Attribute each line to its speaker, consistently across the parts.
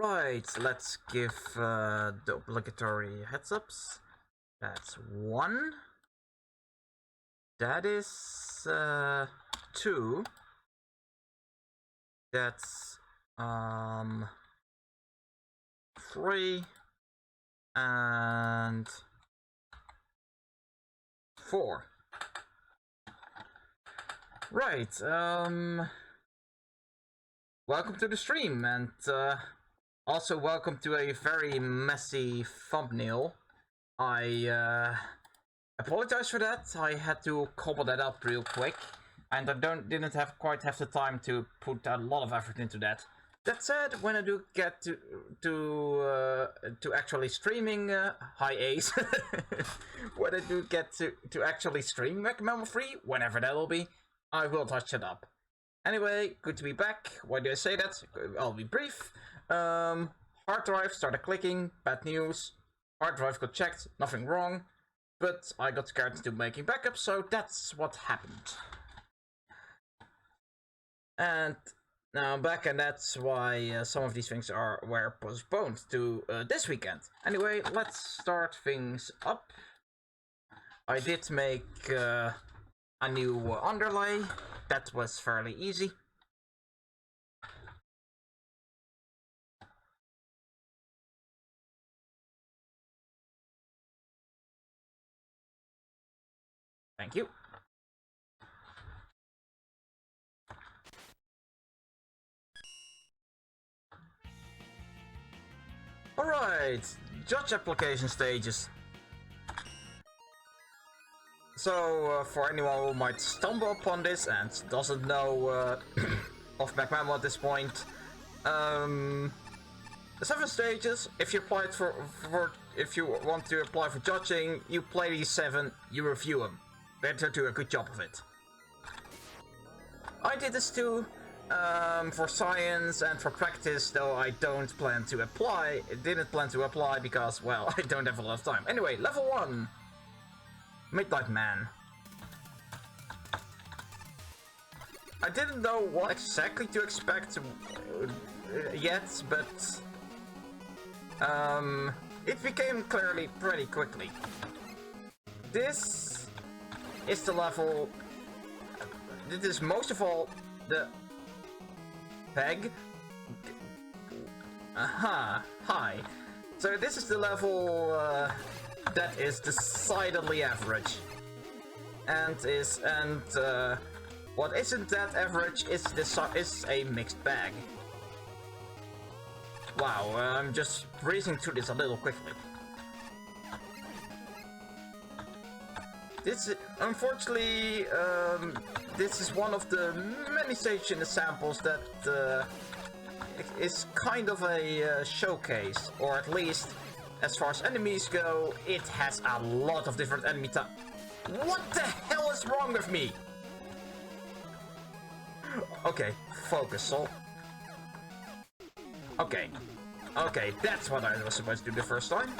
Speaker 1: Right, let's give the obligatory heads-ups. That's 1. That is 2. That's 3 and 4. Right, welcome to the stream, and also welcome to a very messy thumbnail. I apologize for that. I had to cobble that up real quick, and I didn't quite have the time to put a lot of effort into that. That said, when I do get to actually streaming, hi Ace, when I do get to actually stream MaGMML3, whenever that will be, I will touch it up. Anyway, good to be back. Why do I say that? I'll be brief. Hard drive started clicking, bad news. Hard drive got checked, nothing wrong. But I got scared into making backups, so that's what happened. And now I'm back, and that's why some of these things were postponed to this weekend. Anyway, let's start things up. I did make a new underlay. That was fairly easy. Thank you. Alright, judge application stages. So, for anyone who might stumble upon this and doesn't know of MaGMML at this point, the 7 stages. If you applied if you want to apply for judging, you play these 7, you review them. Better do a good job of it. I did this too, for science and for practice, though I didn't plan to apply because, well, I don't have a lot of time. Anyway, level 1. Midnight Man. I didn't know what exactly to expect yet, but it became clearly pretty quickly. This is the level. This is most of all the peg. Aha, hi. So this is the level that is decidedly average, and what isn't that average is a mixed bag. Wow, I'm just breezing through this a little quickly. This, unfortunately, this is one of the many stages in the samples that is kind of a showcase, or at least, as far as enemies go, it has a lot of different enemy types. What the hell is wrong with me? Okay, focus, Sol. Okay, that's what I was supposed to do the first time.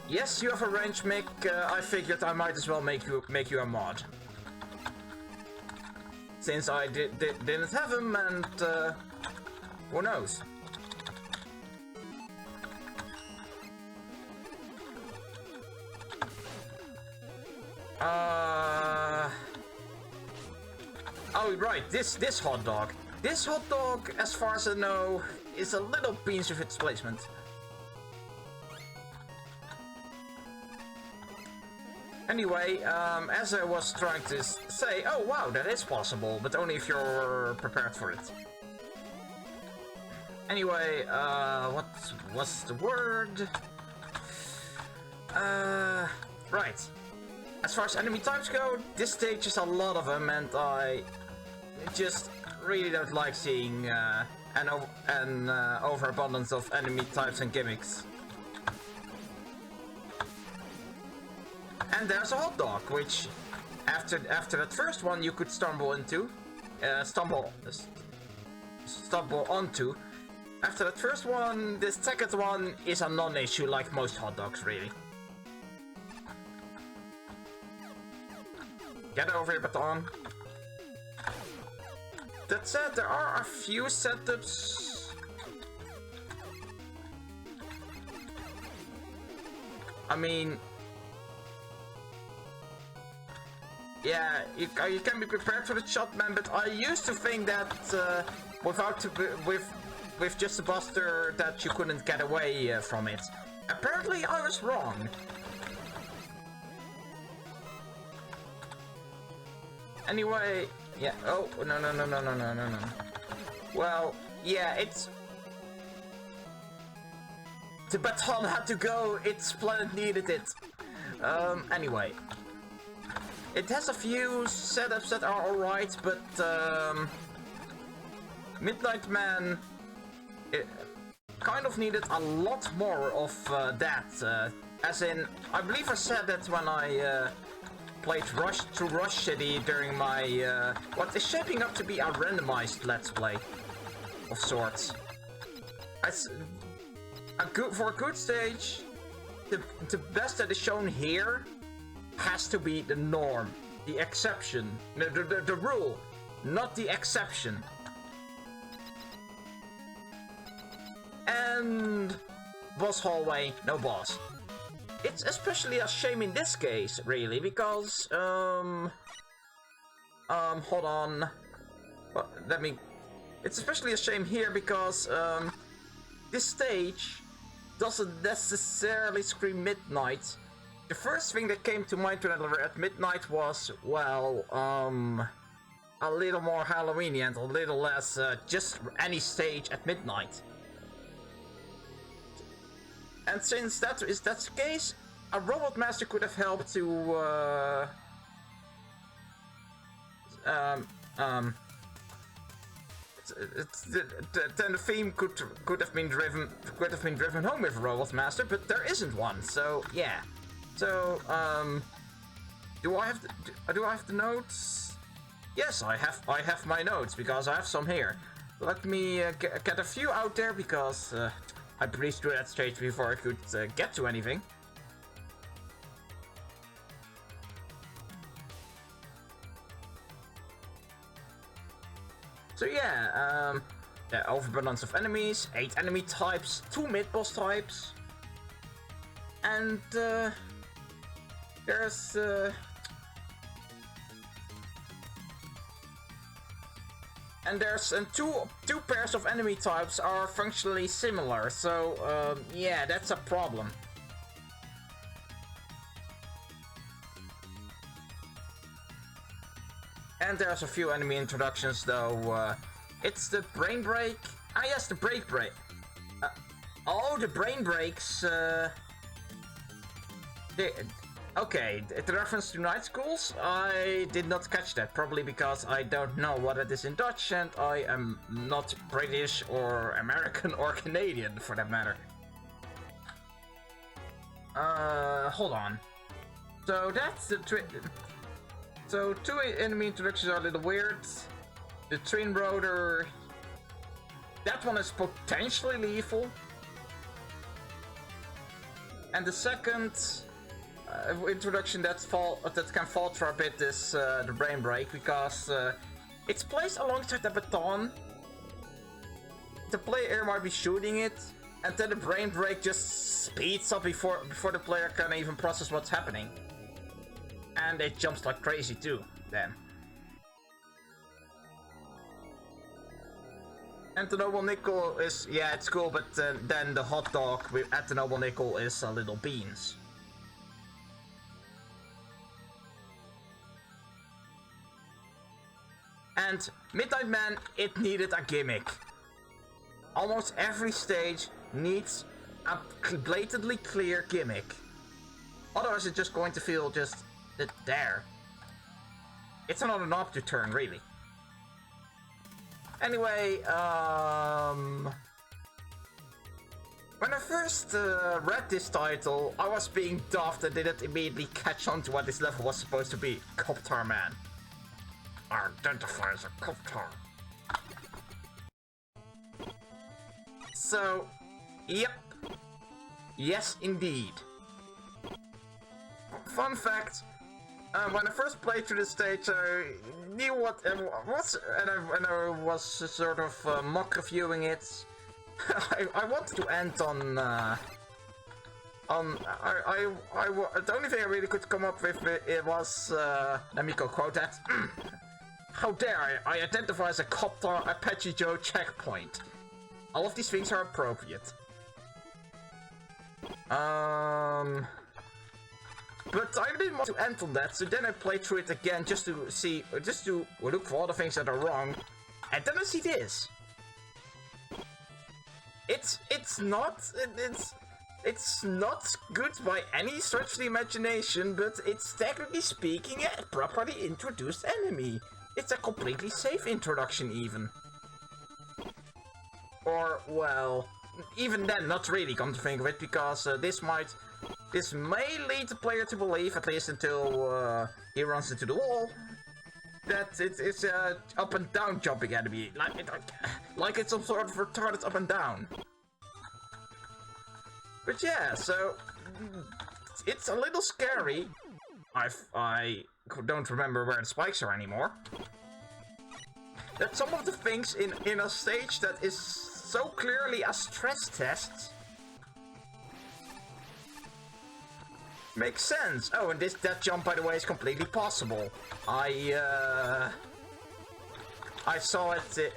Speaker 1: Yes, you have a range mic. I figured I might as well make you a mod, since I didn't have him, and who knows? Oh right, this hot dog. This hot dog, as far as I know, is a little beans with its placement. Anyway, as I was trying to say, oh wow, that is possible, but only if you're prepared for it. Anyway, what's the word? Right. As far as enemy types go, this stage is a lot of them, and I just really don't like seeing an overabundance of enemy types and gimmicks. And there's a hot dog, which after that first one you could stumble onto. After that first one, this second one is a non-issue, like most hot dogs, really. Get over here, Baton. that said, there are a few setups. I mean, yeah, you can be prepared for the shot, man. But I used to think that with just a buster that you couldn't get away from it. Apparently, I was wrong. Anyway, yeah. Oh no. Well, yeah, it's. The baton had to go, its planet needed it. Anyway. It has a few setups that are alright, but Midnight Man it kind of needed a lot more of that. As in, I believe I said that when I played Rush City during my what is shaping up to be a randomized Let's Play of sorts. For a good stage, the best that is shown here has to be the norm, the exception, the rule, not the exception. And boss hallway, no boss. It's especially a shame in this case, really, because hold on. Well, it's especially a shame here because this stage doesn't necessarily scream midnight. The first thing that came to mind when I were at midnight was, well, a little more Halloweeny and a little less just any stage at midnight. And since that's the case, a Robot Master could have helped to then the theme could have been driven home with a Robot Master, but there isn't one. So yeah. So do I have the notes? Yes, I have my notes because I have some here. Let me get a few out there because I breezed through that stage before I could get to anything. So yeah, the overbalance of enemies, 8 enemy types, 2 mid-boss types, and there's two pairs of enemy types are functionally similar, so yeah, that's a problem. And there's a few enemy introductions, though. It's the brain break. Ah, yes, the break. Oh, the brain breaks. Okay, the reference to night schools. I did not catch that, probably because I don't know what it is in Dutch, and I am not British or American or Canadian, for that matter. Hold on. So that's the So 2 enemy introductions are a little weird. The Twin Rotor, that one is potentially lethal. And the second introduction that can falter a bit is the Brain Break, because it's placed alongside the baton. The player might be shooting it, and then the Brain Break just speeds up before the player can even process what's happening. And it jumps like crazy too, then. And the Noble Nickel is, yeah, it's cool, but then the hot dog at the Noble Nickel is a little beans. And Midnight Man, it needed a gimmick. Almost every stage needs a blatantly clear gimmick. Otherwise it's just going to feel just there. It's another knob to turn, really. Anyway, when I first read this title, I was being daft and didn't immediately catch on to what this level was supposed to be. Coptar Man. Identify as a Coptar. So, yep. Yes, indeed. Fun fact, When I first played through the stage, I knew what it was, and I was sort of mock reviewing it. I wanted to end on the only thing I really could come up with it was let me go quote that. How dare I identify as a copter Apache Joe checkpoint. All of these things are appropriate. But I didn't want to end on that, so then I played through it again just to look for all the things that are wrong, and then I see this. It's not good by any stretch of the imagination, but it's technically speaking a properly introduced enemy. It's a completely safe introduction even. Or, well, even then, not really, come to think of it, because this may lead the player to believe, at least until he runs into the wall, that it's a up and down jumping enemy, like it's some sort of retarded up and down. But yeah, so it's a little scary. I don't remember where the spikes are anymore. That some of the things in a stage that is so clearly a stress test makes sense. Oh, and that jump, by the way, is completely possible. I saw it.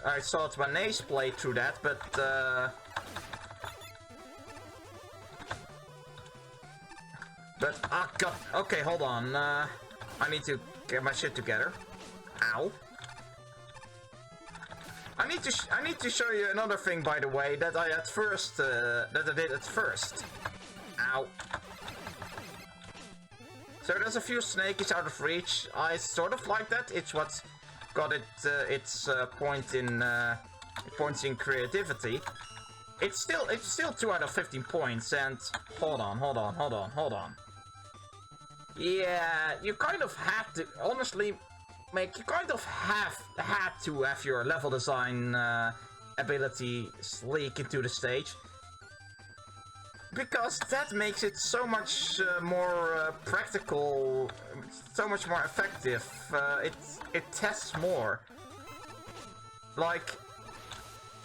Speaker 1: I saw it when Ace played through that, but ah, God. Okay, hold on. I need to get my shit together. Ow. I need to show you another thing, by the way, that I did at first. Ow. So there's a few snakies out of reach. I sort of like that. It's what got its points in creativity. It's still 2 out of 15 points. And hold on. Yeah, you kind of have to honestly. You kind of had to have your level design ability leak into the stage, because that makes it so much more practical, so much more effective. It tests more. Like,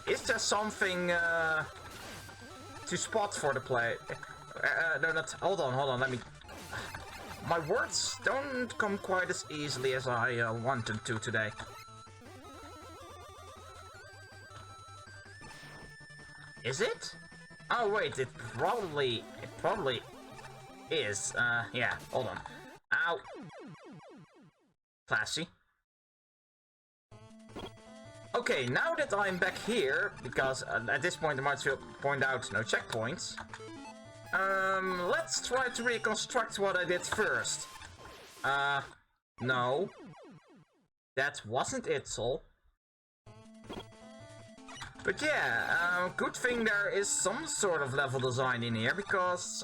Speaker 1: is there something to spot for the play? No, not. Hold on. Let me. My words don't come quite as easily as I want them to today. Is it? Oh wait, it probably is. Yeah, hold on. Ow. Classy. Okay, now that I'm back here, because at this point I might as well point out no checkpoints. Let's try to reconstruct what I did first. No. That wasn't it, Sol. But yeah, good thing there is some sort of level design in here, because,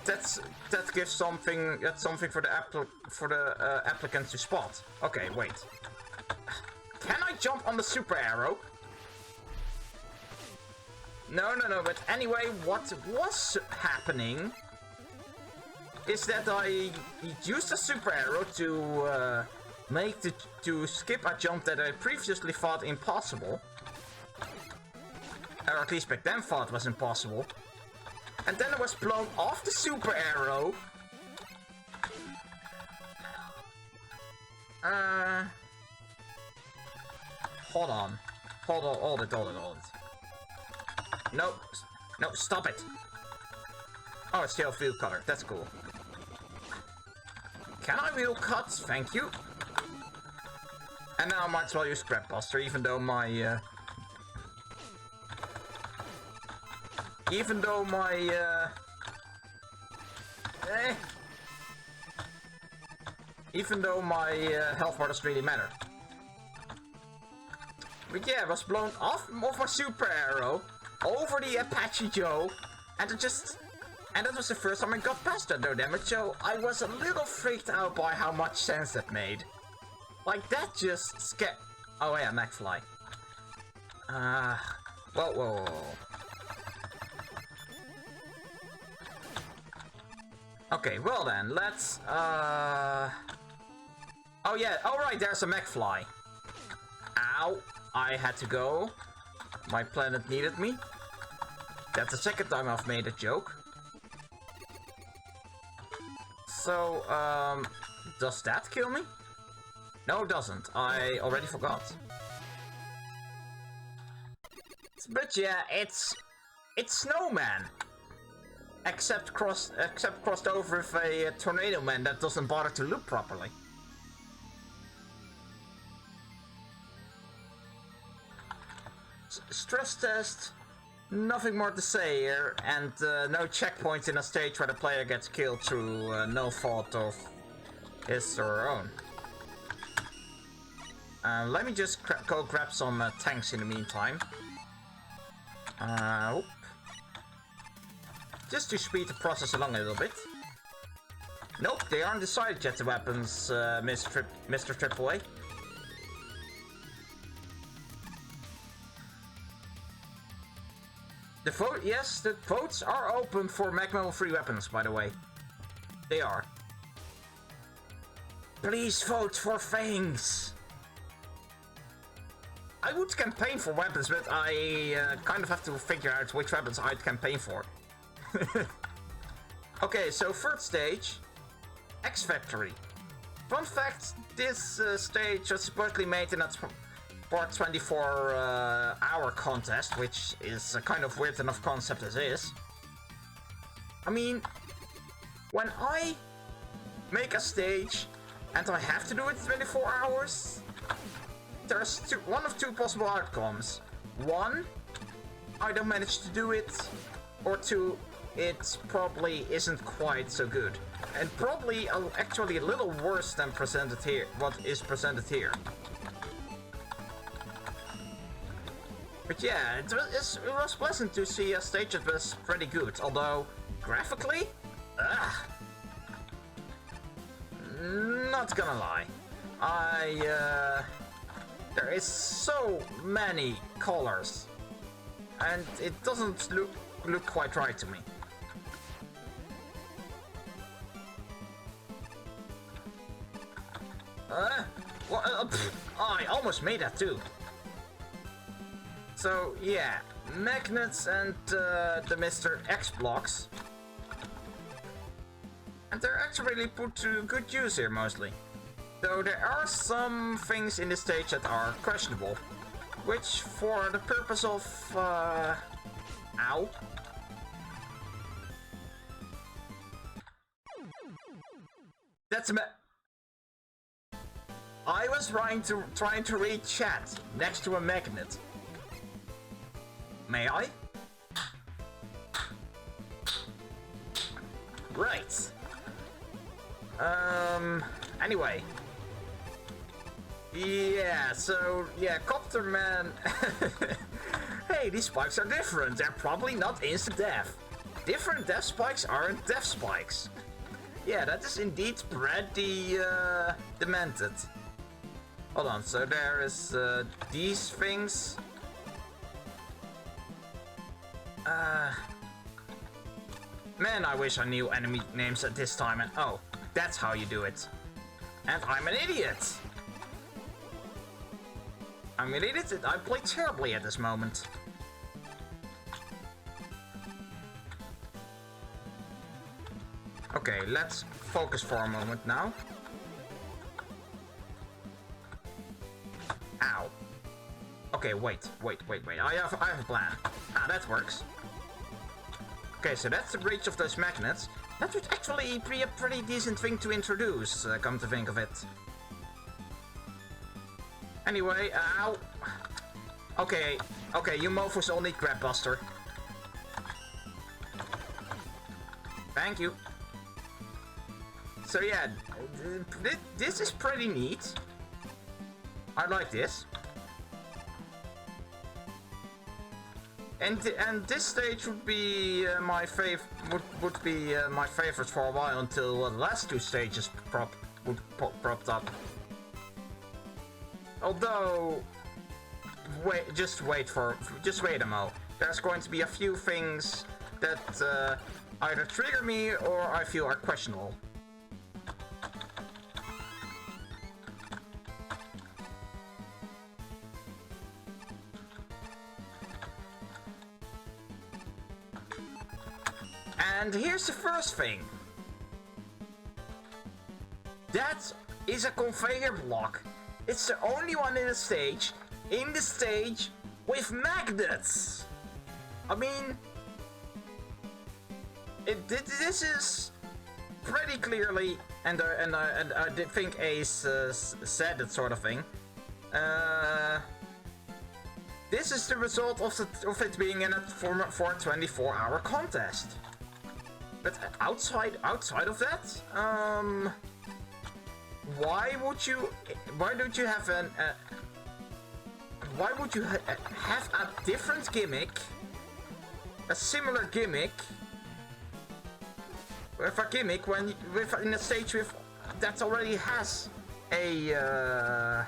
Speaker 1: that gives something, that's something for the applicant to spot. Okay, wait. Can I jump on the super arrow? No, but anyway, what was happening is that I used the super arrow to to skip a jump that I previously thought impossible. Or at least back then thought was impossible. And then I was blown off the super arrow. Hold on. Hold it. No, stop it. Oh, it's still field cutter. That's cool. Can I wheel cut? Thank you. And now I might as well use Scrap Buster, even though my health bar doesn't really matter. But yeah, I was blown off my super arrow over the Apache Joe, and that was the first time I got past that no damage, so I was a little freaked out by how much sense that made. Like, that just scared. Oh yeah, McFly. Whoa. Okay, well then, let's, Oh yeah, alright, there's a McFly. Ow, I had to go. My planet needed me. That's the second time I've made a joke. So, does that kill me? No, it doesn't. I already forgot. But yeah, it's Snowman. Except crossed over with a Tornado Man that doesn't bother to loop properly. Stress test. Nothing more to say here, and no checkpoints in a stage where the player gets killed through no fault of his or her own. Let me just go grab some tanks in the meantime. Just to speed the process along a little bit. Nope, they aren't decided yet, the weapons, Mr. AAA. Yes, the votes are open for MaGMML3 weapons, by the way. They are. Please vote for things! I would campaign for weapons, but I kind of have to figure out which weapons I'd campaign for. Okay, so third stage, X Factory. Fun fact, this stage was supposedly made in a part 24-hour contest, which is a kind of weird enough concept as is. I mean, when I make a stage and I have to do it 24 hours, there's one of two possible outcomes. One, I don't manage to do it, or two, it probably isn't quite so good. And probably actually a little worse than presented here, what is presented here. But yeah, it was pleasant to see a stage that was pretty good, although graphically, not gonna lie. There is so many colors, and it doesn't look quite right to me. I almost made that too. So yeah, magnets and the Mr. X blocks. And they're actually really put to good use here mostly. Though there are some things in this stage that are questionable. Which for the purpose of... Ow. That's a I was trying to read chat next to a magnet. May I? Right. Anyway. Yeah, so, yeah, Copter Man. Hey, these spikes are different. They're probably not instant death. Different death spikes aren't death spikes. Yeah, that is indeed pretty, demented. Hold on, so there is, these things. Man, I wish I knew enemy names at this time, and oh, that's how you do it. And I'm an idiot! I'm an idiot, I play terribly at this moment. Okay, let's focus for a moment now. Ow. Okay, wait. I have a plan. Ah, that works. Okay, so that's the breach of those magnets. That would actually be a pretty decent thing to introduce, come to think of it. Anyway, ow. Okay, you mofos all need Grab Buster. Thank you. So yeah, this is pretty neat. I like this. And this stage would be my would be my favorite for a while until the last two stages propped up. Although, just wait a mo. There's going to be a few things that either trigger me or I feel are questionable. And here's the first thing. That is a conveyor block. It's the only one in the stage with magnets. I mean, this is pretty clearly, and I did think Ace said that sort of thing. This is the result of it being in for a 24-hour contest. But outside of that, why don't you have a different gimmick, a similar gimmick, with a gimmick in a stage that already has a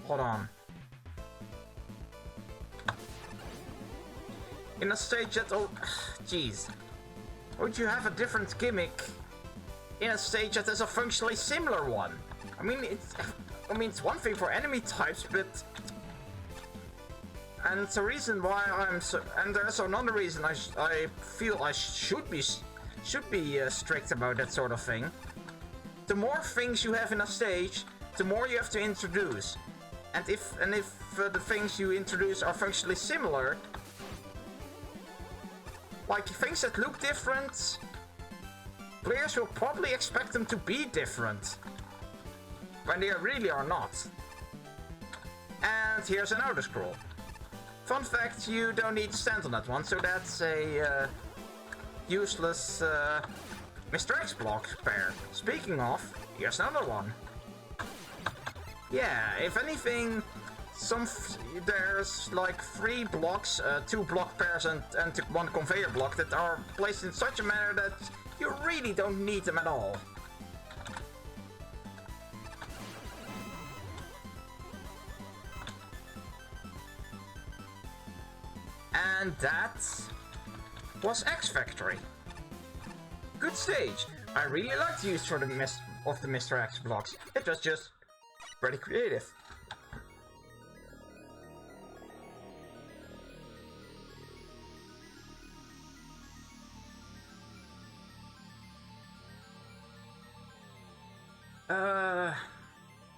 Speaker 1: hold on. In a stage that jeez. Would you have a different gimmick in a stage that is a functionally similar one? I mean, it's one thing for enemy types, but and it's a reason why and there's another reason I feel I should be strict about that sort of thing. The more things you have in a stage, the more you have to introduce, and if the things you introduce are functionally similar. Like things that look different, players will probably expect them to be different, when they really are not. And here's an outer scroll. Fun fact, you don't need to stand on that one, so that's a useless Mr. X block pair. Speaking of, here's another one. Yeah, if anything, there's like 3 blocks, 2 block pairs and 1 conveyor block that are placed in such a manner that you really don't need them at all. And that was X Factory. Good stage. I really liked the use of the Mr. X blocks. It was just pretty creative.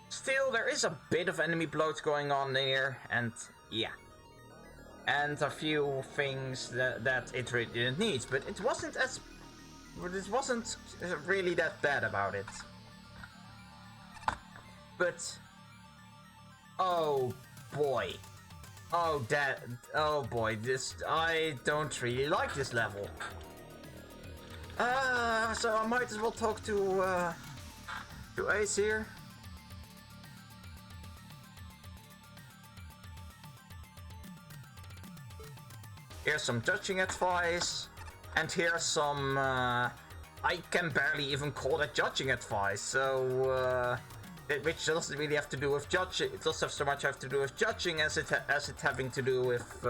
Speaker 1: Still, there is a bit of enemy bloat going on here, and yeah. And a few things that it really didn't need, but it wasn't really that bad about it. But oh boy, I don't really like this level. So I might as well talk to Ace here. Here's some judging advice, and here's some, I can barely even call that judging advice, so, which doesn't really have to do with judging, it doesn't have so much have to do with judging as it having to do with,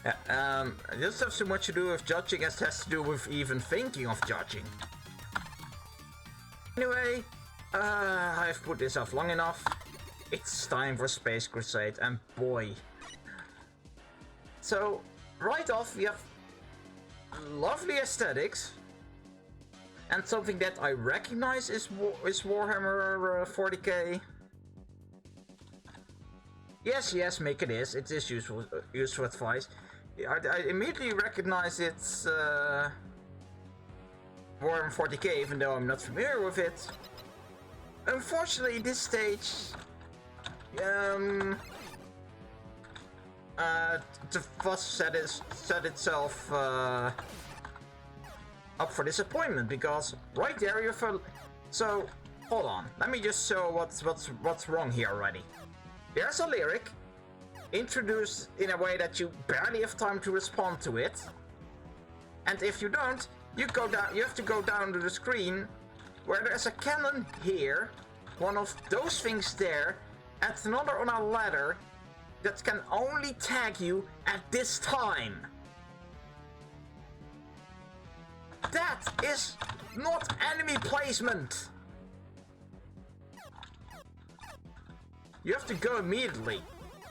Speaker 1: it doesn't have so much to do with judging as it has to do with even thinking of judging. Anyway, I've put this off long enough. It's time for Space Crusade, and boy. So, right off, we have lovely aesthetics, and something that I recognize is Warhammer 40k. Yes, make it is. It is useful advice. I immediately recognize it's Warhammer 40k, even though I'm not familiar with it. Unfortunately, this stage, the fuss set itself up for disappointment, because right there you're so hold on, let me just show what's wrong here already. There's a lyric introduced in a way that you barely have time to respond to it, and if you don't, you have to go down to the screen where there's a cannon here, one of those things there, and another on a ladder, that can only tag you at this time. That is not enemy placement. You have to go immediately.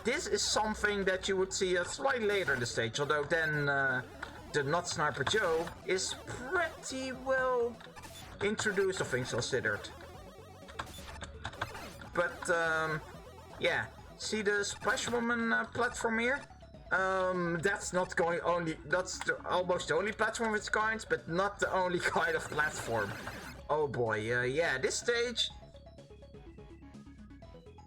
Speaker 1: This is something that you would see slightly later in the stage, although then the Not Sniper Joe is pretty well introduced, of things considered. But yeah, see the Splash Woman platform here? That's not going only. That's almost the only platform of its kind, but not the only kind of platform. Oh boy, yeah, this stage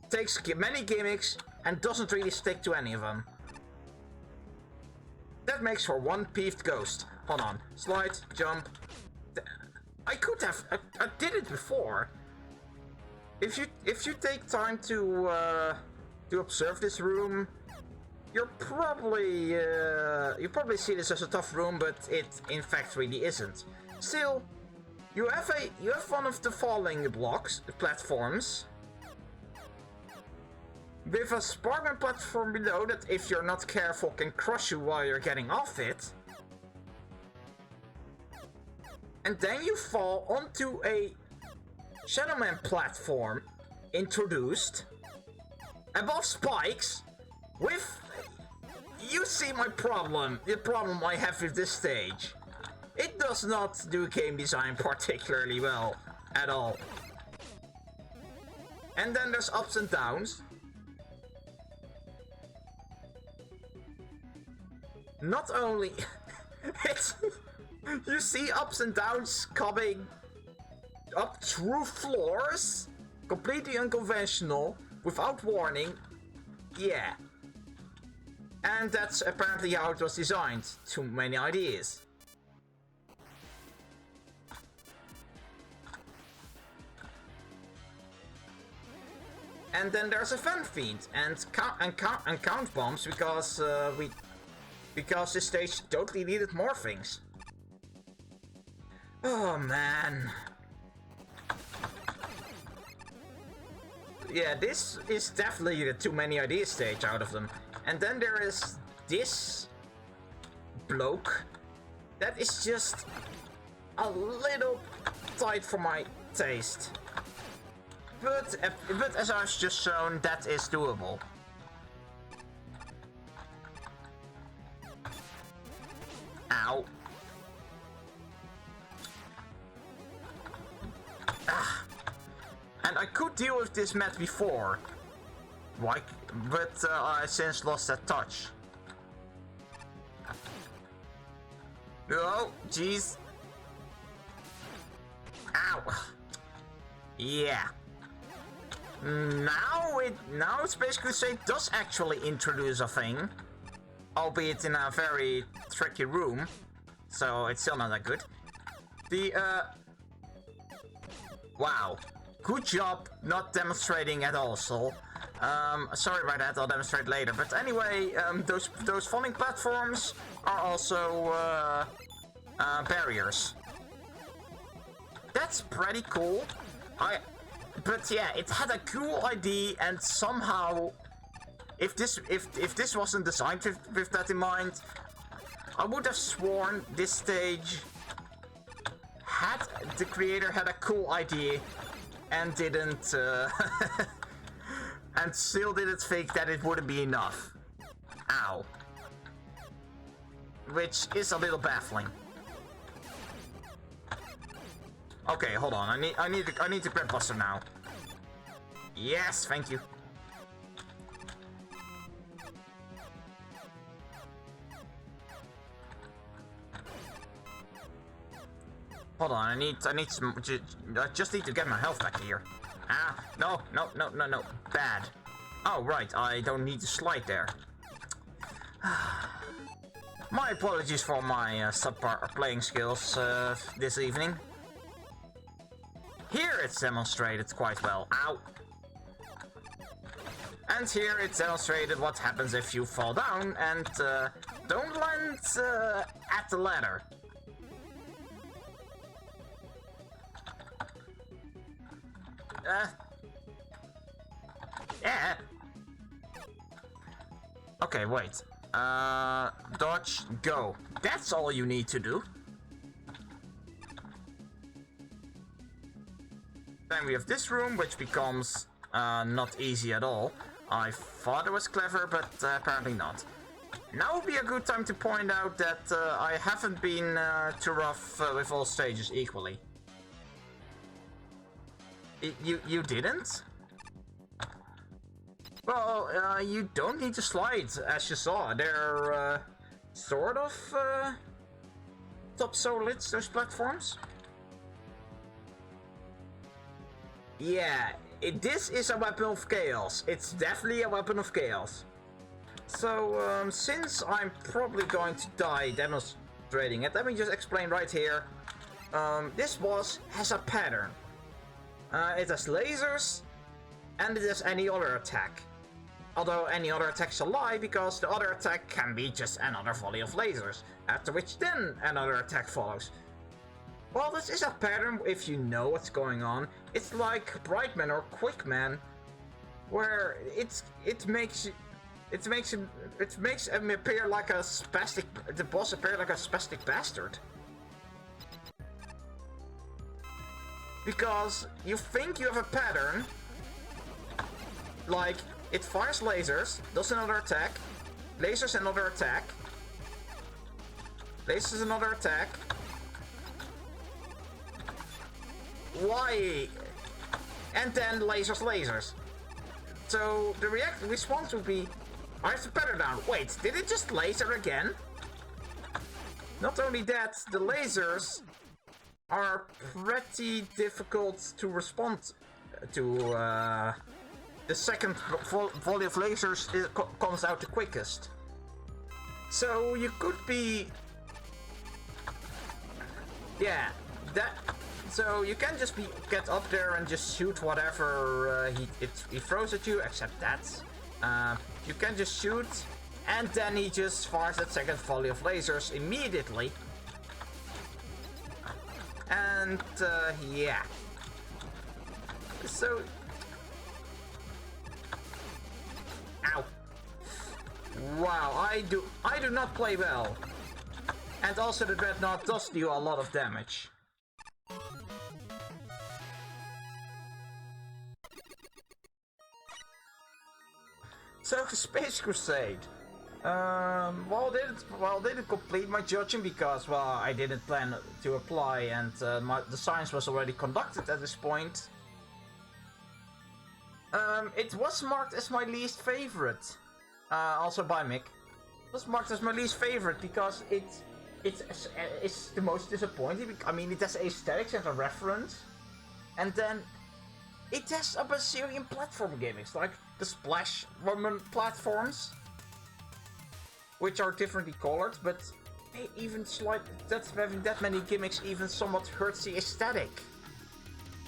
Speaker 1: takes many gimmicks and doesn't really stick to any of them. That makes for one peeved ghost. Hold on, slide, jump. I could have. I did it before. If you take time to observe this room, you probably see this as a tough room, but it in fact really isn't. Still, you have one of the falling platforms, with a Sparkman platform below that, if you're not careful, can crush you while you're getting off it. And then you fall onto a Shadowman platform introduced above spikes with... You see my problem, the problem I have with this stage. It does not do game design particularly well at all. And then there's ups and downs. Not only it's you see ups and downs coming up through floors, completely unconventional, without warning. Yeah. And that's apparently how it was designed. Too many ideas. And then there's a Fan Fiend and count bombs because this stage totally needed more things. Oh man. Yeah, this is definitely the too many ideas stage out of them. And then there is this bloke that is just a little tight for my taste. But as I've just shown, that is doable. Ow. Ah. And I could deal with this map before. Why? But I since lost that touch. Oh, jeez. Ow. Yeah. Now it's basically saying it does actually introduce a thing. Albeit in a very tricky room. So it's still not that good. Wow. Good job not demonstrating at all, Sol. Sorry about that, I'll demonstrate later. But anyway, those falling platforms are also barriers. That's pretty cool. But yeah, it had a cool idea, and somehow, if this wasn't designed with that in mind, I would have sworn this stage had the creator had a cool idea and didn't and still didn't think that it wouldn't be enough. Ow. Which is a little baffling. Okay, hold on. I need to grab Buster now. Yes, thank you. Hold on, I just need to get my health back here. Ah, no. Bad. Oh, right, I don't need to slide there. My apologies for my subpar playing skills this evening. Here it's demonstrated quite well. Ow. And here it's demonstrated what happens if you fall down and don't land at the ladder. Yeah. Okay, wait. Dodge, go. That's all you need to do. Then we have this room, which becomes not easy at all. I thought it was clever, but apparently not. Now would be a good time to point out that I haven't been too rough with all stages equally. You didn't? Well, you don't need to slide, as you saw. They're sort of top solid, those platforms. Yeah, this is a weapon of chaos. It's definitely a weapon of chaos. So, since I'm probably going to die demonstrating it, let me just explain right here. This boss has a pattern. It has lasers, and it has any other attack. Although any other attack's a lie, because the other attack can be just another volley of lasers, after which then another attack follows. Well, this is a pattern if you know what's going on. It's like Brightman or Quickman, where it makes him appear like a spastic. The boss appear like a spastic bastard. Because you think you have a pattern, like it fires lasers, does another attack, lasers another attack, lasers another attack. Why? And then lasers. So the response would be, I have to pattern down. Wait, did it just laser again? Not only that, the lasers are pretty difficult to respond to. The second volley of lasers comes out the quickest. So you could be... Yeah, that... So you can just get up there and just shoot whatever he throws at you, except that. You can just shoot, and then he just fires that second volley of lasers immediately. And yeah. So. Ow. Wow, I do not play well. And also the Dreadnought does do a lot of damage. So the Space Crusade. Well, didn't complete my judging because, well, I didn't plan to apply, and the science was already conducted at this point. It was marked as my least favorite. Also by Mick. It was marked as my least favorite because it's the most disappointing. I mean, it has aesthetics and a reference, and then it has a bazillion platform gimmicks, like the Splash Woman platforms, which are differently colored, but they even having that many gimmicks even somewhat hurts the aesthetic.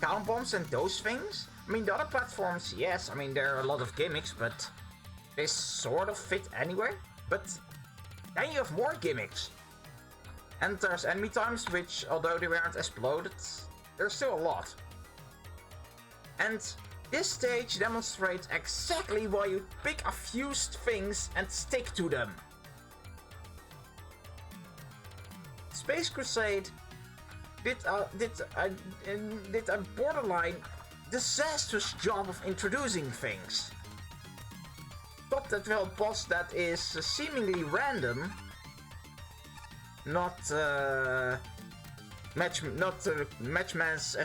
Speaker 1: Count bombs and those things? I mean, the other platforms, yes, I mean, there are a lot of gimmicks, but they sort of fit anywhere. But then you have more gimmicks. And there's enemy times, which, although they weren't exploded, there's still a lot. And this stage demonstrates exactly why you pick a few things and stick to them. Space Crusade did a borderline disastrous job of introducing things. Top that well boss that is seemingly random, not Matchman's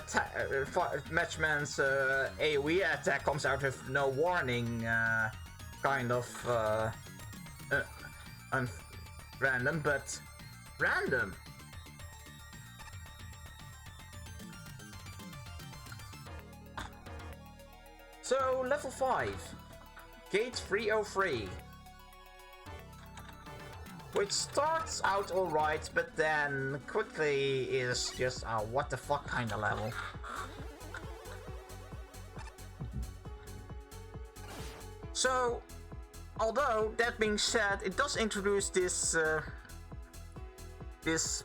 Speaker 1: AoE attack comes out with no warning, kind of random, but random. So level 5, Gate 303. Which starts out alright, but then quickly is just a what the fuck kind of level. So, although that being said, it does introduce this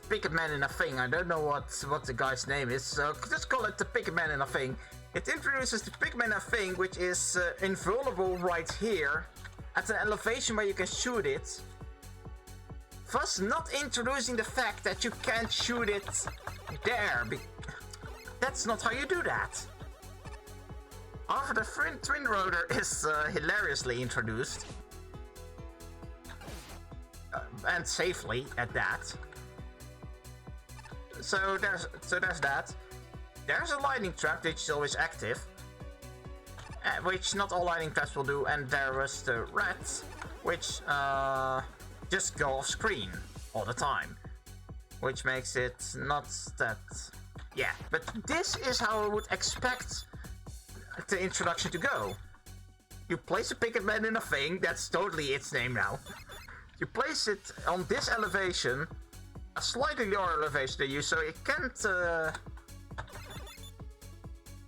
Speaker 1: Picket Man in a thing. I don't know what the guy's name is, so just call it the Picket Man in a thing. It introduces the Picket Man in a thing, which is invulnerable right here. at an elevation where you can shoot it, thus not introducing the fact that you can't shoot it there. That's not how you do that. However, the twin rotor is hilariously introduced. And safely at that. So there's that. There's a lightning trap which is always active. Which not all lightning traps will do, and there was the rats, which just go off screen all the time. Which makes it not that... Yeah, but this is how I would expect the introduction to go. You place a picket man in a thing, that's totally its name now. You place it on this elevation, a slightly lower elevation than you, so it can't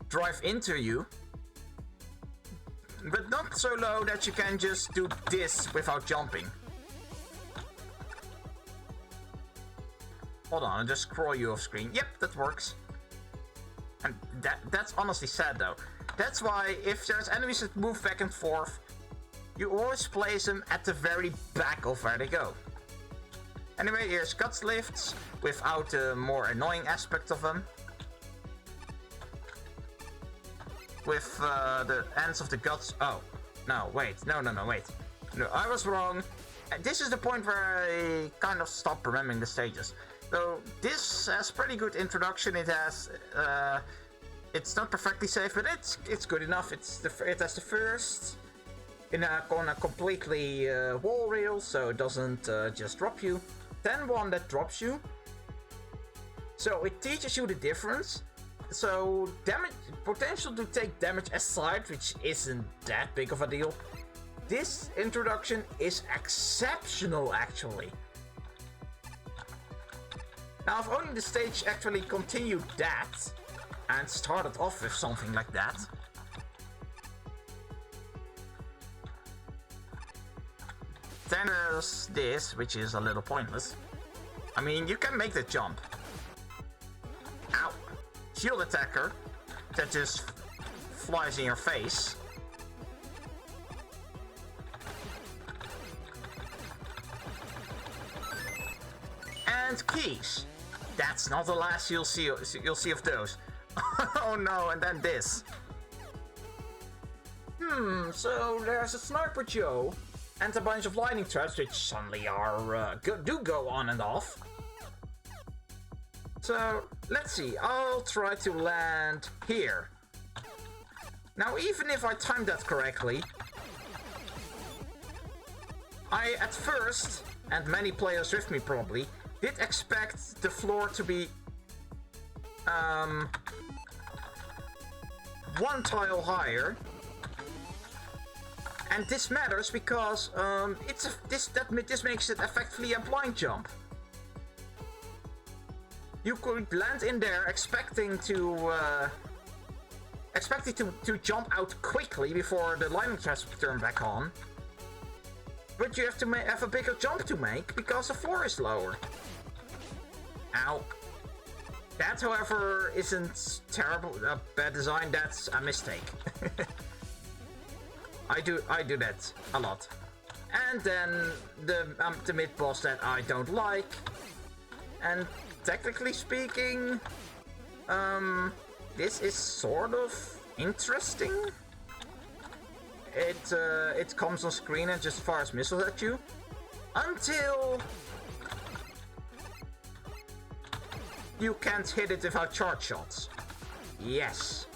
Speaker 1: drive into you. But not so low that you can just do this without jumping. Hold on, I'll just scroll you off screen. Yep, that works. And that's honestly sad though. That's why if there's enemies that move back and forth, you always place them at the very back of where they go. Anyway, here's guts lifts without the more annoying aspect of them. With the ends of the guts. Oh, no, wait. No, wait. No, I was wrong. This is the point where I kind of stopped remembering the stages. So this has pretty good introduction. It has, it's not perfectly safe, but it's good enough. It has the first on a completely wall rail, so it doesn't just drop you. Then one that drops you. So it teaches you the difference. So damage potential to take damage aside, which isn't that big of a deal. This introduction is exceptional, actually. Now, if only the stage actually continued that and started off with something like that. Then there's this, which is a little pointless. I mean, you can make the jump. Ow! Shield attacker that just flies in your face. And keys. That's not the last you'll see of those. Oh no, and then this. So there's a Sniper Joe and a bunch of lightning traps which suddenly are do go on and off. So let's see, I'll try to land here. Now even if I timed that correctly, I at first, and many players with me probably, did expect the floor to be one tile higher. And this matters because this makes it effectively a blind jump. You could land in there expecting to jump out quickly before the lightning traps turn back on. But you have to have a bigger jump to make because the floor is lower. Ow. That, however, isn't terrible, bad design. That's a mistake. I do that a lot. And then the mid boss that I don't like. And technically speaking, this is sort of interesting. It comes on screen and just fires missiles at you until you can't hit it without charge shots. Yes.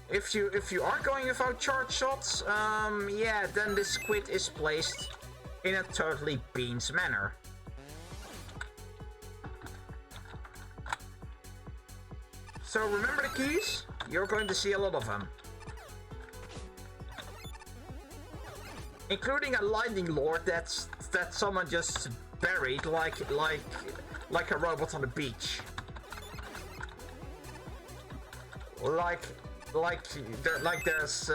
Speaker 1: If you are going without charge shots, yeah, then the squid is placed in a totally beans manner. So remember the keys? You're going to see a lot of them. Including a lightning lord that someone just buried like a robot on the beach. There's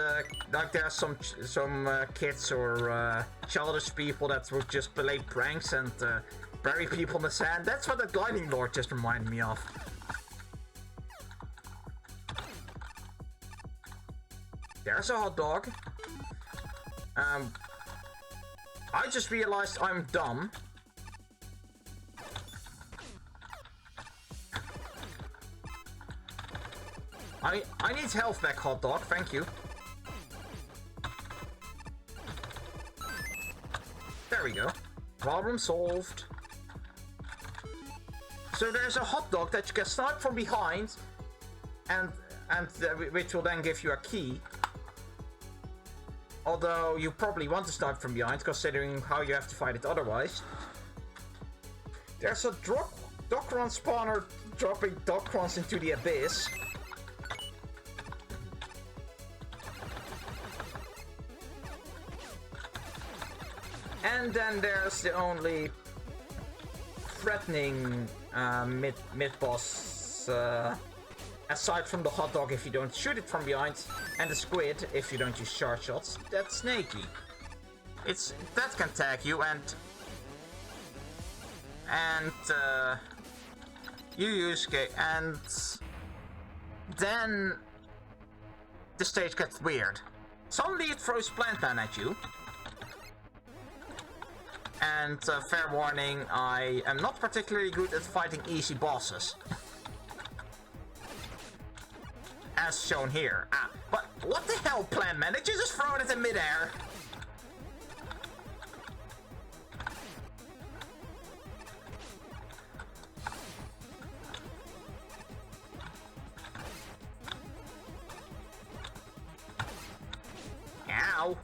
Speaker 1: some kids or childish people that would just play pranks and bury people in the sand. That's what that lightning lord just reminded me of. There's a hot dog. I just realized I'm dumb. I need health back, hot dog, thank you. There we go. Problem solved. So there's a hot dog that you can snipe from behind, and which will then give you a key. Although you probably want to snipe from behind, considering how you have to fight it otherwise. There's a Docron spawner dropping Docrons into the abyss. And then there's the only threatening mid-boss, aside from the hot dog if you don't shoot it from behind, and the squid if you don't use charge shots. That's snaky. That can tag you, and you use and then the stage gets weird. Suddenly it throws Plant Man at you. And fair warning, I am not particularly good at fighting easy bosses. As shown here. But what the hell, Plant Man? Did you just throw it in midair? Ow.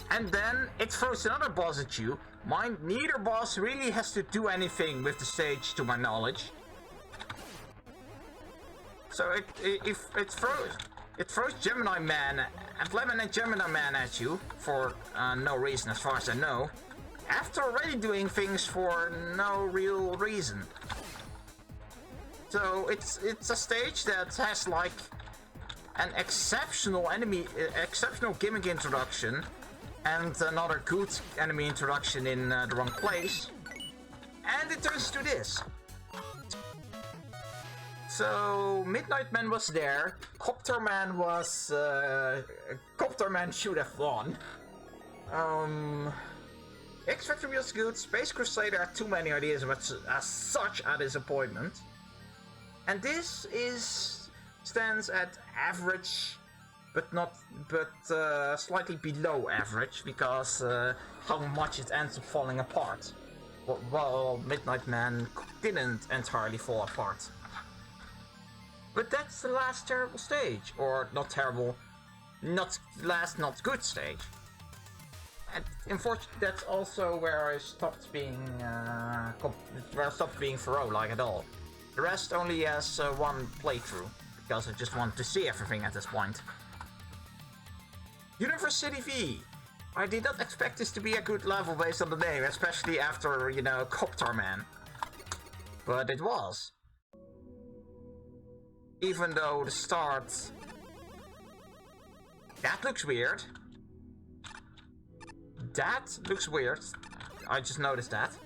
Speaker 1: And then it throws another boss at you. Neither boss really has to do anything with the stage, to my knowledge. So it throws Gemini Man and Lemon and Gemini Man at you for no reason, as far as I know. After already doing things for no real reason. So it's a stage that has like an exceptional gimmick introduction, and another good enemy introduction in the wrong place, and it turns to this. So Midnight Man was there, Copter Man should have won. X Factory was good, Space Crusader had too many ideas, but as such a disappointment. And this stands at average, but slightly below average, because how much it ends up falling apart. Well, Midnight Man didn't entirely fall apart. But that's the last terrible stage, or not terrible, not good stage. And unfortunately, that's also where I stopped being Thoreau-like at all. The rest only has one playthrough, because I just want to see everything at this point. University V. I did not expect this to be a good level based on the name, especially after, Copter Man. But it was. Even though the start... That looks weird. That looks weird. I just noticed that.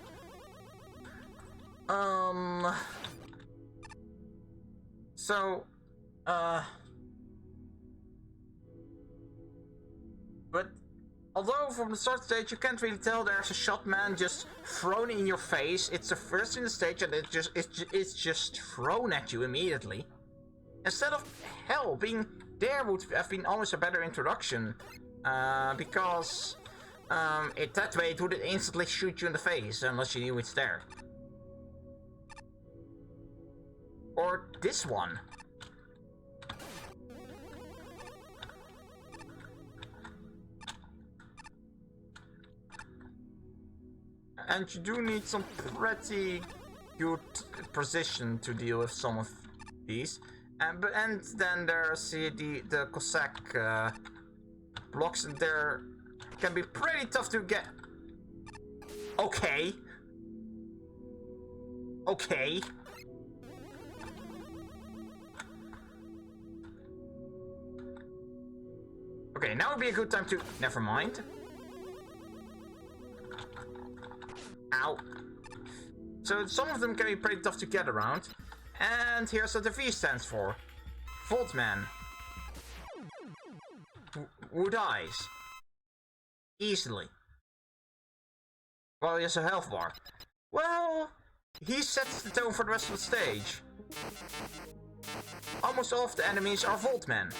Speaker 1: So... But although from the start stage you can't really tell there's a shot man just thrown in your face, it's the first in the stage and it's just thrown at you immediately. Instead of hell, being there would have been almost a better introduction, because that way it would instantly shoot you in the face unless you knew it's there. Or this one. And you do need some pretty good precision to deal with some of these. And then there's the Cossack blocks, and there can be pretty tough to get. Okay. Okay. Okay, now would be a good time to... Never mind. Ow. So some of them can be pretty tough to get around. And here's what the V stands for. Voltman. Who dies. Easily. Well, he has a health bar. Well, he sets the tone for the rest of the stage. Almost all of the enemies are Voltmen.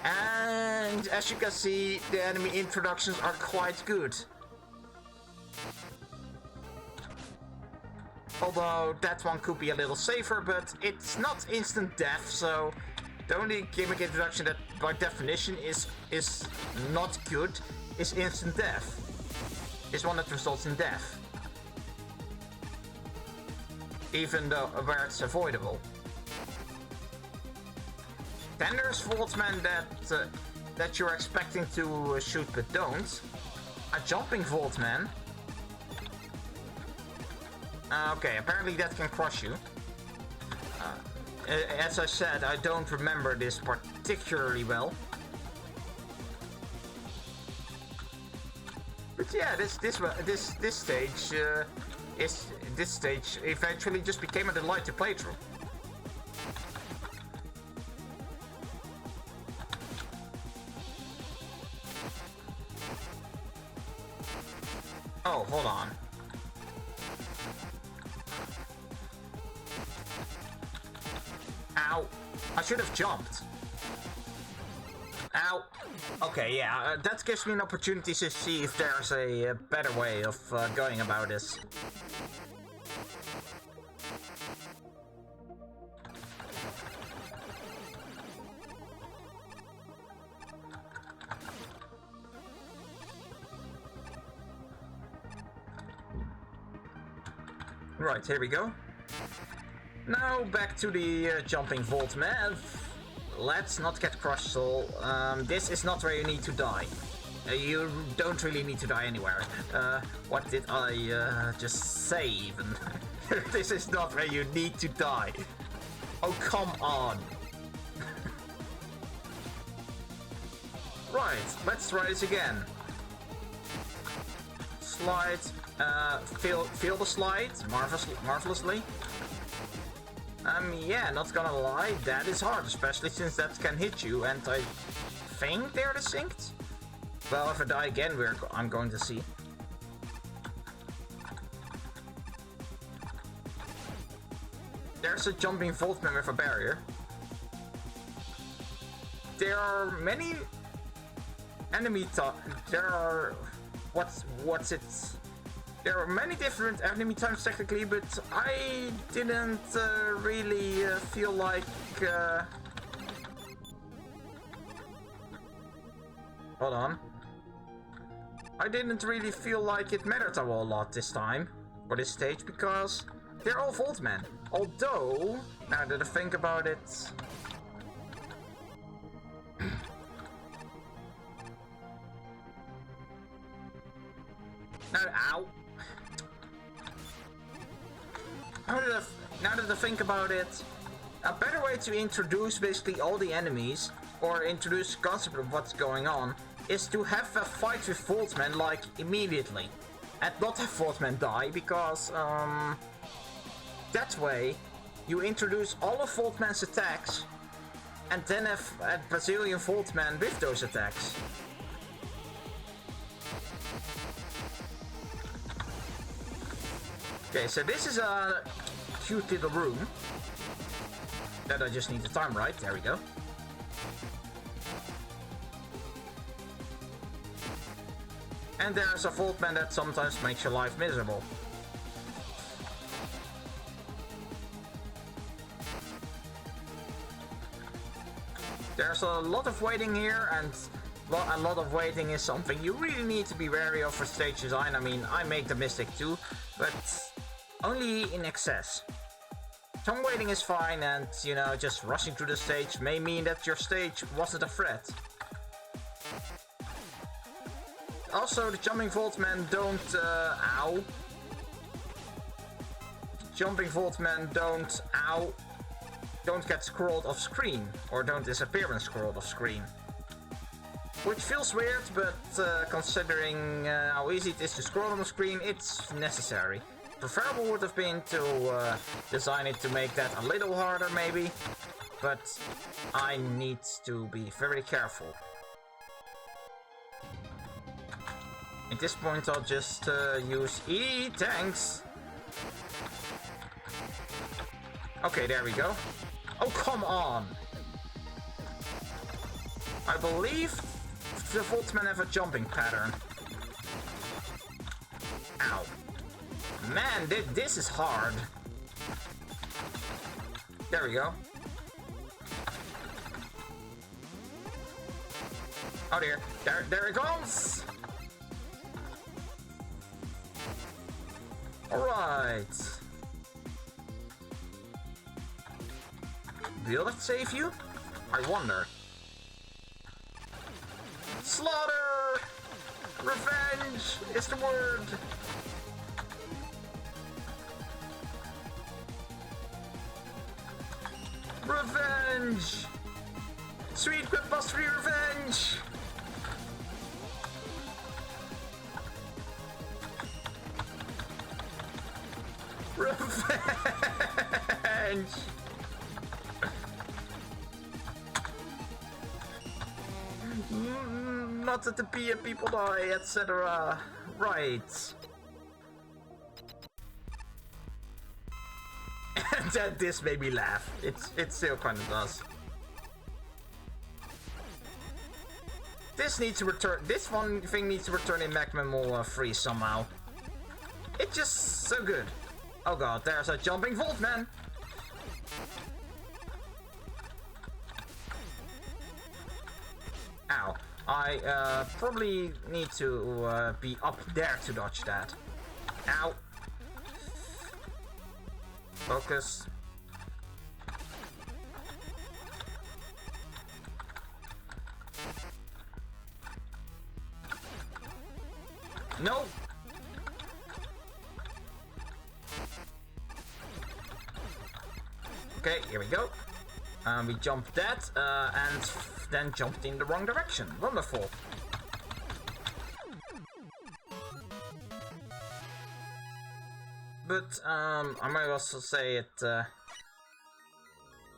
Speaker 1: And as you can see, the enemy introductions are quite good. Although that one could be a little safer, but it's not instant death, so the only gimmick introduction that by definition is not good is instant death. Is one that results in death. Even though where it's avoidable. Then there's Voltmen that you're expecting to shoot but don't. A jumping Voltman. Okay, apparently that can crush you. As I said, I don't remember this particularly well. But yeah, this stage eventually just became a delight to play through. Oh, hold on. Ow. I should have jumped. Ow. Okay, yeah, that gives me an opportunity to see if there's a better way of going about this. Right, here we go. Now back to the jumping Voltman. Let's not get crushed, Soul. This is not where you need to die. You don't really need to die anywhere. What did I just say even? This is not where you need to die. Oh, come on. Right, let's try this again. Slide. Feel the slide marvelously. Yeah, not gonna lie, that is hard, especially since that can hit you, and I think they're synced. Well, if I die again, I'm going to see. There's a jumping Voltman with a barrier. There are many enemy there are There are many different enemy types technically, but I didn't really feel like... Hold on. I didn't really feel like it mattered a whole lot this time, for this stage, because they're all Voltmen. Although, now that I think about it... Ow! Now that I think about it, a better way to introduce basically all the enemies, or introduce the concept of what's going on, is to have a fight with Voltmen, like, immediately. And not have Voltmen die, because, that way, you introduce all of Voltman's attacks, and then have a Brazilian Voltman with those attacks. Okay, so this is a cute little room that I just need to time right. There we go. And there's a Voltman that sometimes makes your life miserable. There's a lot of waiting here, and a lot of waiting is something you really need to be wary of for stage design. I mean, I make the mistake too, but only in excess. Some waiting is fine, and, you know, just rushing through the stage may mean that your stage wasn't a threat. Also, the jumping Voltmen don't, ow. Jumping Voltmen don't get scrolled off screen, or don't disappear when scrolled off screen. Which feels weird, but considering how easy it is to scroll on the screen, it's necessary. Preferable would have been to design it to make that a little harder, maybe. But I need to be very careful. At this point, I'll just use E tanks. Okay, there we go. Oh, come on! I believe the Voltmen have a jumping pattern. Ow. Man, this is hard. There we go. Oh dear. There it goes! Alright. Will it save you? I wonder. Slaughter! Revenge is the word! Revenge! Sweet Quickbuster revenge! Revenge! Not that the people die, etc. Right. And that this made me laugh. It still kind of does. This needs to return. This one thing needs to return in MaGMML3 somehow. It's just so good. Oh god, there's a jumping Voltman. Ow. I probably need to be up there to dodge that. Ow. Focus. No. Okay, here we go. We jumped that, and then jumped in the wrong direction. Wonderful. But, I might also say it, I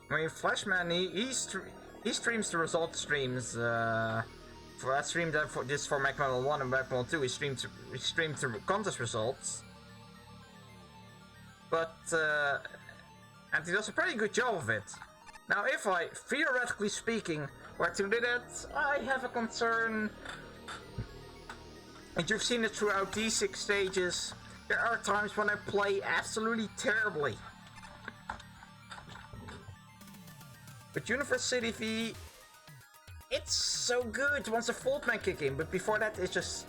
Speaker 1: mean, Flashman, he streams the result streams, for that stream that for this for MaGMML1 and MaGMML2, he streamed the contest results. But, and he does a pretty good job of it. Now, if I, theoretically speaking, were to do that, I have a concern. And you've seen it throughout these 6 stages. There are times when I play absolutely terribly. But University V, it's so good once the Voltman kick in, but before that it's just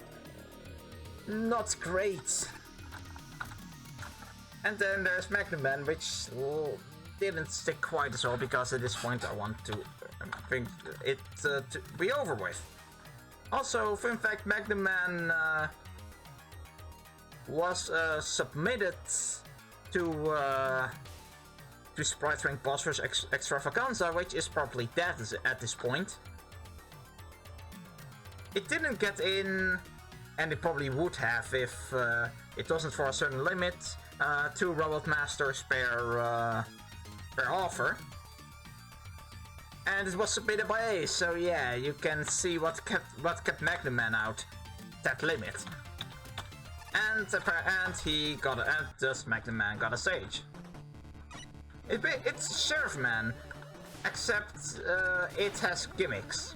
Speaker 1: not great. And then there's MaGMML, which didn't stick quite as well, because at this point I want to think it to be over with. Also, fun fact, MaGMML was submitted to Sprite Rank Boss vs Extravaganza, which is probably dead at this point. It didn't get in, and it probably would have if it wasn't for a certain limit. 2 Robot Masters per offer. And it was submitted by Ace, so yeah, you can see what kept MaGMML out, that limit. And he got and thus MaGMML got a Sage. It's Sheriff Man, except it has gimmicks.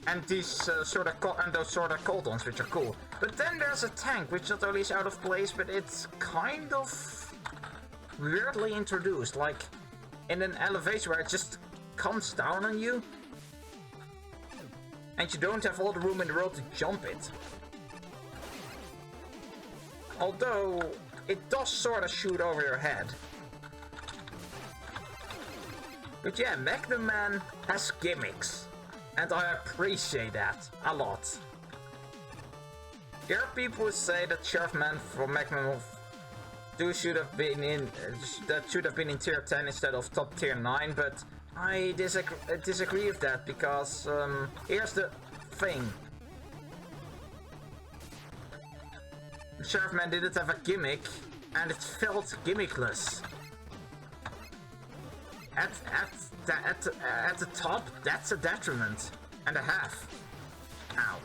Speaker 1: And these those sort of cooldowns, which are cool. But then there's a tank, which not only is out of place, but it's kind of weirdly introduced, like in an elevation where it just comes down on you. And you don't have all the room in the world to jump it. Although, it does sort of shoot over your head. But yeah, MaGMML has gimmicks. And I appreciate that a lot. There are people who say that Sheriff Man for MaGMML2 should have been in tier 10 instead of top tier 9, but I disagree with that, because here's the thing. The Sheriff Man didn't have a gimmick, and it felt gimmickless. At the top, that's a detriment and a half. Ow.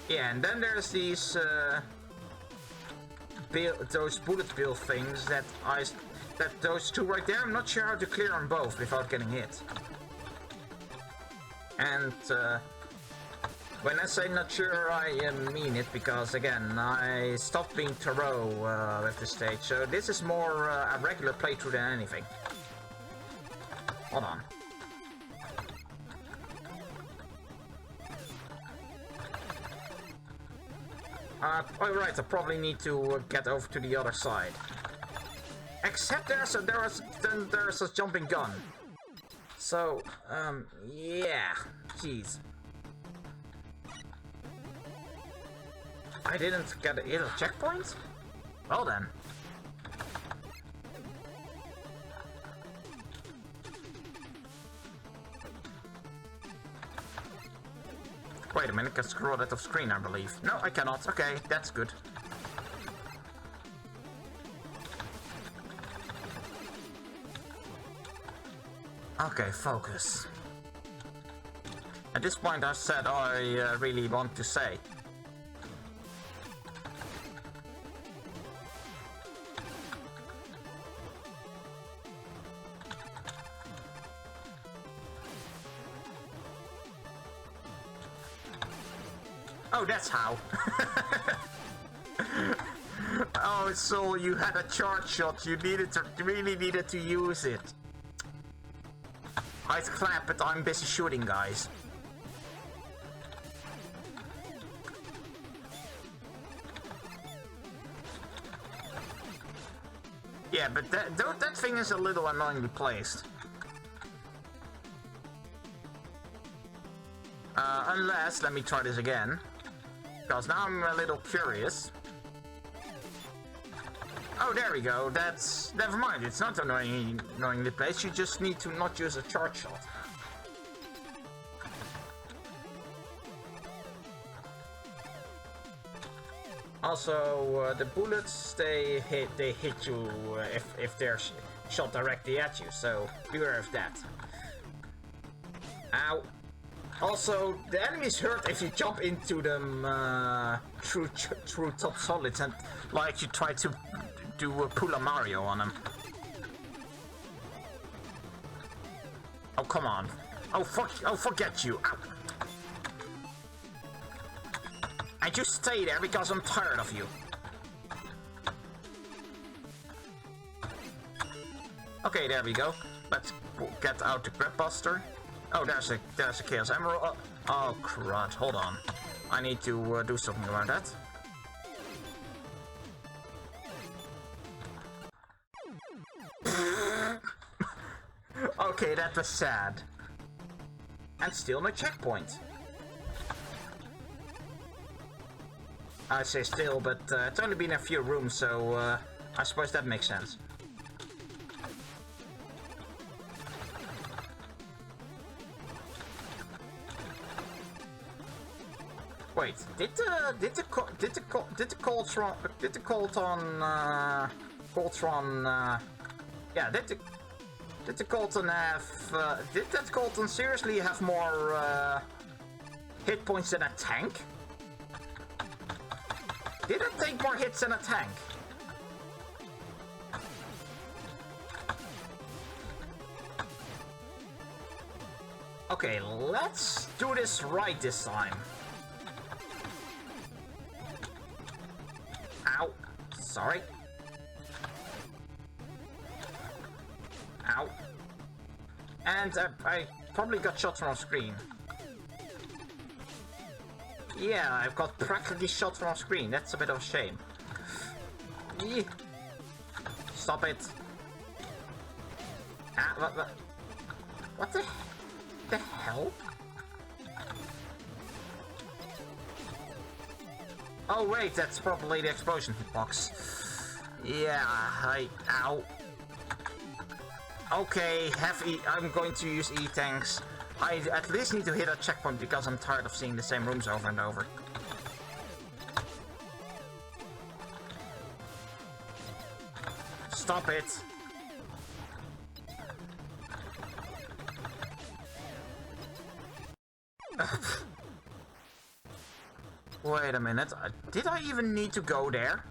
Speaker 1: Yeah, and then there's these those bullet bill things that those two right there. I'm not sure how to clear on both without getting hit. And when I say not sure, I mean it, because again, I stopped being thorough with this stage, so this is more a regular playthrough than anything. Hold on. Oh right, I probably need to get over to the other side. Except there's a jumping gun. So, yeah, jeez. I didn't get a checkpoint? Well then. Wait a minute, I can scroll that off screen, I believe. No, I cannot. Okay, that's good. Okay, focus. At this point I've said all I really want to say. Oh, that's how. Oh, so you had a charge shot. You really needed to use it. I'd clap, but I'm busy shooting, guys. Yeah, but that thing is a little annoyingly placed. Unless, let me try this again. Because now I'm a little curious. Oh, there we go. That's... Never mind, it's not annoyingly placed. You just need to not use a charge shot. Also, the bullets, they hit you if they're shot directly at you, so beware of that. Ow. Also, the enemies hurt if you jump into them through top solids and like you try to do a pull a Mario on them. Oh, come on. Oh, forget you. Ow. I just stay there because I'm tired of you. Okay, there we go. Let's get out the Grab Buster. Oh, there's a Chaos Emerald. Oh, crud. Hold on. I need to do something about that. Okay, that was sad. And still no checkpoint. I say still, but it's only been a few rooms, so I suppose that makes sense. Wait, did the Colton seriously have more hit points than a tank? Did it take more hits than a tank? Okay, let's do this right this time. Ow. Sorry. Ow. And I probably got shot from off screen. Yeah, I've got practically shot from off screen. That's a bit of a shame. Eeh. Stop it. Ah, what the hell? Oh wait, that's probably the explosion hitbox. Yeah, ow. Okay, I'm going to use E-tanks. I at least need to hit a checkpoint because I'm tired of seeing the same rooms over and over. Stop it. Wait a minute, did I even need to go there?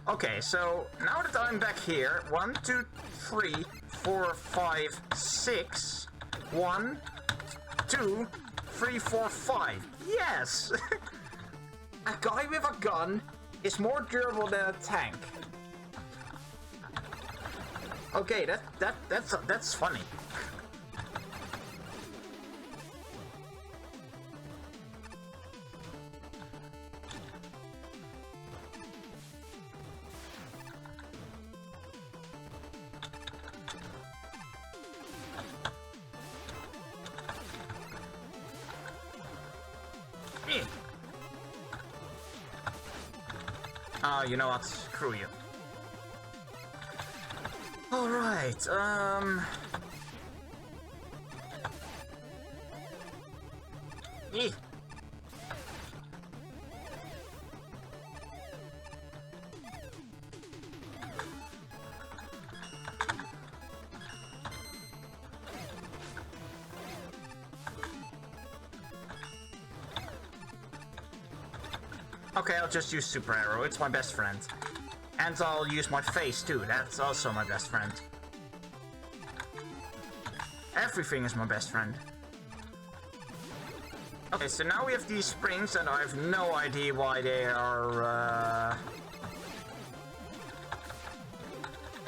Speaker 1: Okay, so now that I'm back here, 1, 2, 3, 4, 5, 6, 1, 2, 3, 4, 5. Yes! A guy with a gun is more durable than a tank. Okay, that's funny. You know what? Screw you. Alright, okay, I'll just use Super Arrow. It's my best friend. And I'll use my face too. That's also my best friend. Everything is my best friend. Okay, so now we have these springs, and I have no idea why they are. I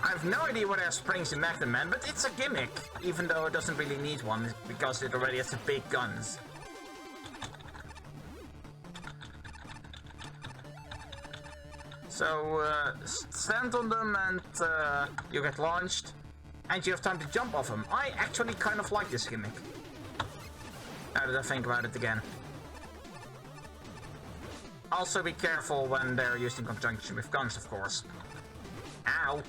Speaker 1: have no idea why there are springs in MaGMML, but it's a gimmick, even though it doesn't really need one because it already has the big guns. So, stand on them and you get launched, and you have time to jump off them. I actually kind of like this gimmick. Now that I think about it again. Also be careful when they're used in conjunction with guns, of course. Ow!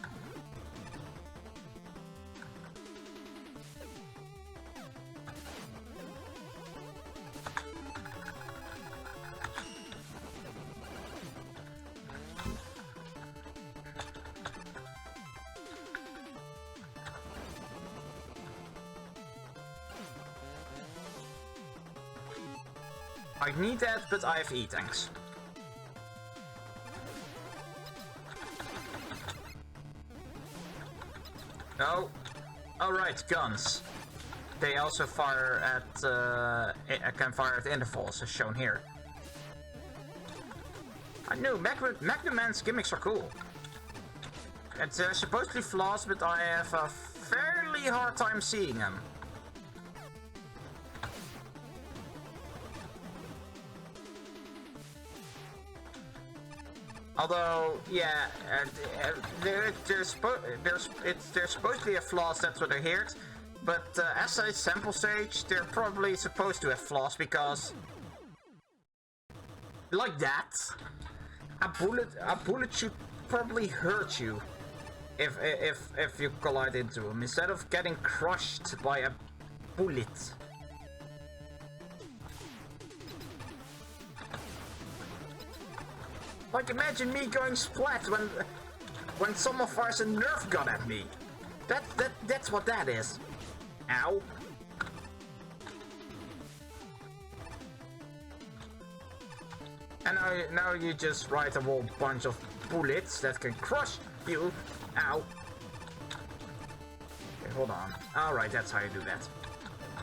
Speaker 1: I need that, but I have E-tanks. No. Alright, guns. They also fire at... can fire at intervals, as shown here. I knew MaGMML's gimmicks are cool. It's supposedly flaws, but I have a fairly hard time seeing them. Although, yeah, there's supposedly a flaws, that's what I heard. But as a sample stage, they're probably supposed to have flaws because, like that, a bullet should probably hurt you if you collide into them instead of getting crushed by a bullet. Like, imagine me going splat when someone fires a Nerf gun at me. That's what that is. Ow. And now you just write a whole bunch of bullets that can crush you. Ow. Okay, hold on. Alright, that's how you do that.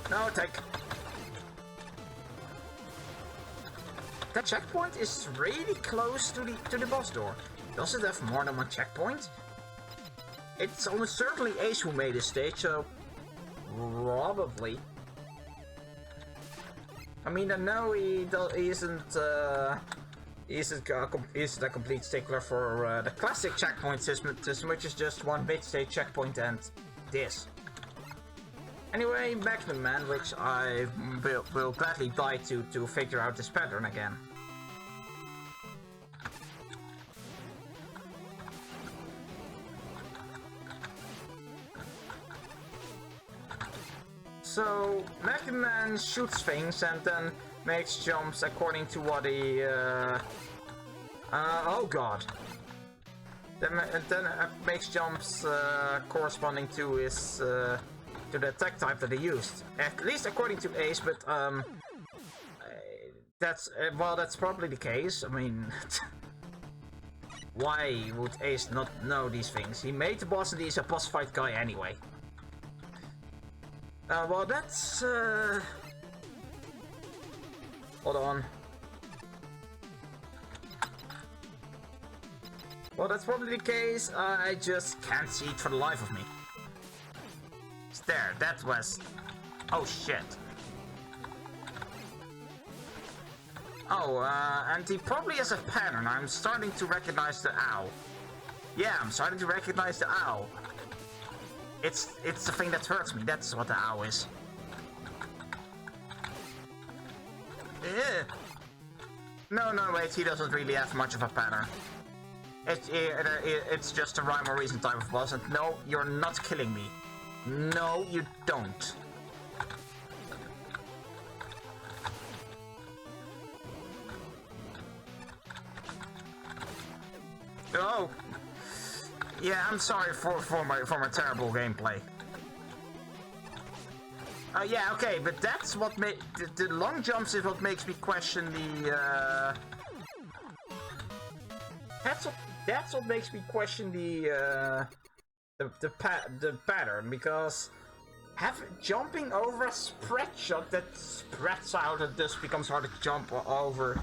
Speaker 1: No, take. That checkpoint is really close to the boss door. Does it have more than one checkpoint? It's almost certainly Ace who made this stage, so probably. I mean, I know he isn't a complete stickler for the classic checkpoint system, which is just one bit stage checkpoint and this. Anyway, MaGMML, which I will gladly die to figure out this pattern again. So, MaGMML shoots things and then makes jumps according to what he... oh god. Then makes jumps corresponding to his... to the attack type that he used. At least according to Ace, but that's... well, that's probably the case. I mean... why would Ace not know these things? He made the boss and he's a boss fight guy anyway. Well, that's... hold on. Well, that's probably the case. I just can't see it for the life of me. There, that was... oh, shit. Oh, and he probably has a pattern. I'm starting to recognize the owl. Yeah, I'm starting to recognize the owl. It's the thing that hurts me. That's what the owl is. No, wait. He doesn't really have much of a pattern. It's just a rhyme or reason type of boss. And no, you're not killing me. No, you don't. Oh. Yeah, I'm sorry for my terrible gameplay. Yeah, okay, but that's what the long jumps is what makes me question the that's what makes me question the pattern, because jumping over a spread shot that spreads out and thus becomes harder to jump over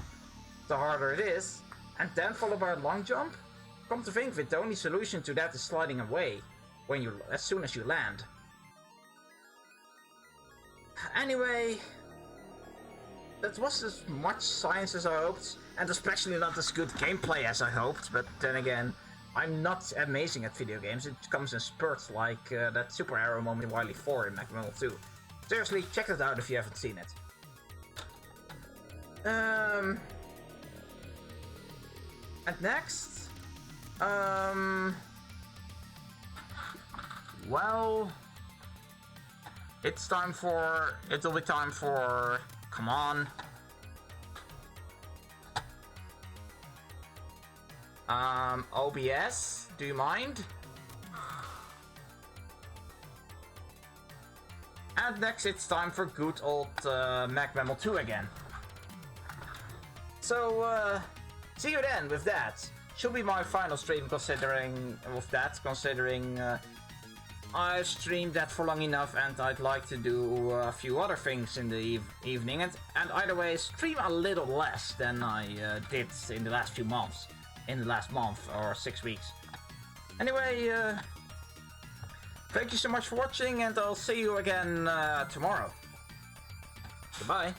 Speaker 1: the harder it is, and then followed by a long jump. Come to think of it, the only solution to that is sliding away as soon as you land. Anyway, that was as much science as I hoped, and especially not as good gameplay as I hoped, but then again, I'm not amazing at video games. It comes in spurts like that super arrow moment in Wily 4 in MaGMML2. Seriously, check it out if you haven't seen it. And next... well... it'll be time for... come on. OBS, do you mind? And next it's time for good old MaGMML2 again. So, see you then with that. Should be my final stream considering I've streamed that for long enough and I'd like to do a few other things in the evening and either way stream a little less than I did in the last few months. In the last month or 6 weeks. Anyway, thank you so much for watching and I'll see you again tomorrow. Goodbye.